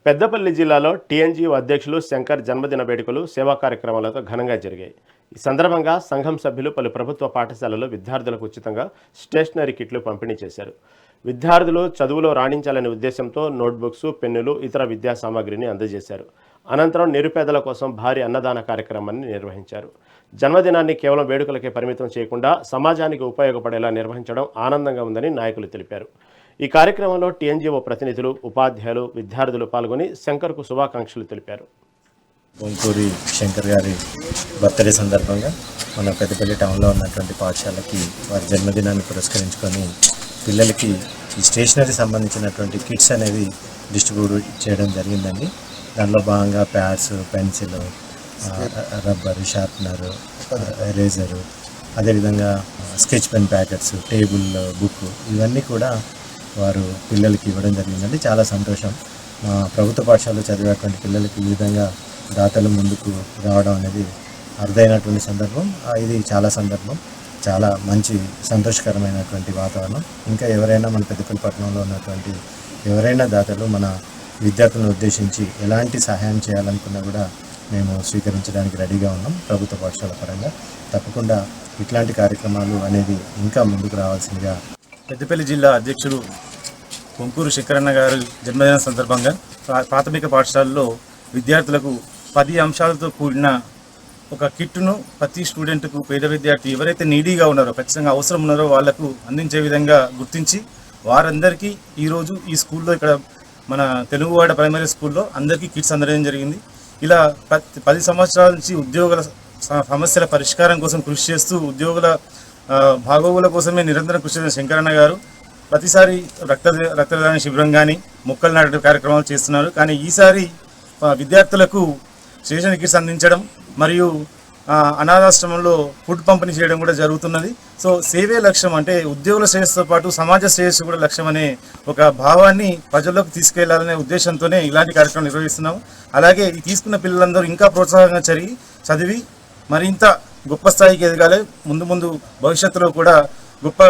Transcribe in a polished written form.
పెద్దపల్లి జిల్లాలో టీఎన్జీఓ అధ్యక్షులు శంకర్ జన్మదిన వేడుకలు సేవా కార్యక్రమాలతో ఘనంగా జరిగాయి. ఈ సందర్భంగా సంఘం సభ్యులు పలు ప్రభుత్వ పాఠశాలల్లో విద్యార్థులకు ఉచితంగా స్టేషనరీ కిట్లు పంపిణీ చేశారు. విద్యార్థులు చదువులో రాణించాలనే ఉద్దేశంతో నోట్బుక్స్, పెన్నులు, ఇతర విద్యా సామాగ్రిని అందజేశారు. అనంతరం నిరుపేదల కోసం భారీ అన్నదాన కార్యక్రమాన్ని నిర్వహించారు. జన్మదినాన్ని కేవలం వేడుకలకే పరిమితం చేయకుండా సమాజానికి ఉపయోగపడేలా నిర్వహించడం ఆనందంగా ఉందని నాయకులు తెలిపారు. ఈ కార్యక్రమంలో టీఎన్జీఓ ప్రతినిధులు, ఉపాధ్యాయులు, విద్యార్థులు పాల్గొని శంకర్కు శుభాకాంక్షలు తెలిపారు. బొంకూరి శంకర్ గారి బర్త్డే సందర్భంగా మన పెద్దపల్లి టౌన్లో ఉన్నటువంటి పాఠశాలకి వారి జన్మదినాన్ని పురస్కరించుకొని పిల్లలకి ఈ స్టేషనరీ సంబంధించినటువంటి కిట్స్ అనేవి డిస్ట్రిబ్యూట్ చేయడం జరిగిందండి. దానిలో భాగంగా pads, pencil, rubber, sharpener, eraser, అదేవిధంగా sketch pen packets, table, book, ఇవన్నీ కూడా వారు పిల్లలకి ఇవ్వడం జరిగిందండి. చాలా సంతోషం. మా ప్రభుత్వ పాఠశాలలో చదివేటువంటి పిల్లలకి ఈ విధంగా దాతలు ముందుకు రావడం అనేది అరుదైనటువంటి సందర్భం. ఇది చాలా మంచి సంతోషకరమైనటువంటి వాతావరణం. ఇంకా ఎవరైనా మన పెద్దపల్లి పట్టణంలో ఉన్నటువంటి ఎవరైనా దాతలు మన విద్యార్థులను ఉద్దేశించి ఎలాంటి సహాయం చేయాలనుకున్నా కూడా మేము స్వీకరించడానికి రెడీగా ఉన్నాం. ప్రభుత్వ పాఠశాల పరంగా తప్పకుండా ఇట్లాంటి కార్యక్రమాలు అనేది ఇంకా ముందుకు రావాల్సిందిగా పెద్దపల్లి జిల్లా అధ్యక్షుడు బొంకూరు శంకరన్న గారు జన్మదిన సందర్భంగా ప్రాథమిక పాఠశాలలో విద్యార్థులకు 10 అంశాలతో కూడిన ఒక కిట్టును ప్రతి స్టూడెంట్కు, పేద విద్యార్థి ఎవరైతే నీడీగా ఉన్నారో, ఖచ్చితంగా అవసరం ఉన్నారో వాళ్లకు అందించే విధంగా గుర్తించి వారందరికీ ఈరోజు ఈ స్కూల్లో, ఇక్కడ మన తెలుగువాడ ప్రైమరీ స్కూల్లో అందరికీ కిట్స్ అందడం జరిగింది. ఇలా 10 సంవత్సరాల నుంచి ఉద్యోగుల సమస్యల పరిష్కారం కోసం కృషి చేస్తూ ఉద్యోగుల భాగోగుల కోసమే నిరంతరం కృషి చేసిన శంకరన్న గారు ప్రతిసారి రక్తదాన శిబిరం కానీ, మొక్కలు నాటే కార్యక్రమాలు చేస్తున్నారు. కానీ ఈసారి విద్యార్థులకు స్టేషనరీ కిట్స్ అందించడం మరియు అనాథాశ్రమంలో ఫుడ్ పంపిణీ చేయడం కూడా జరుగుతున్నది. సో సేవే లక్ష్యం, అంటే ఉద్యోగుల శ్రేయస్సుతో పాటు సమాజ శ్రేయస్సు కూడా లక్ష్యం అనే ఒక భావాన్ని ప్రజల్లోకి తీసుకెళ్లాలనే ఉద్దేశంతోనే ఇలాంటి కార్యక్రమం నిర్వహిస్తున్నాము. అలాగే ఈ తీసుకున్న పిల్లలందరూ ఇంకా ప్రోత్సాహంగా చదివి మరింత గొప్ప స్థాయికి ఎదగాలి. ముందు భవిష్యత్తులో కూడా గొప్ప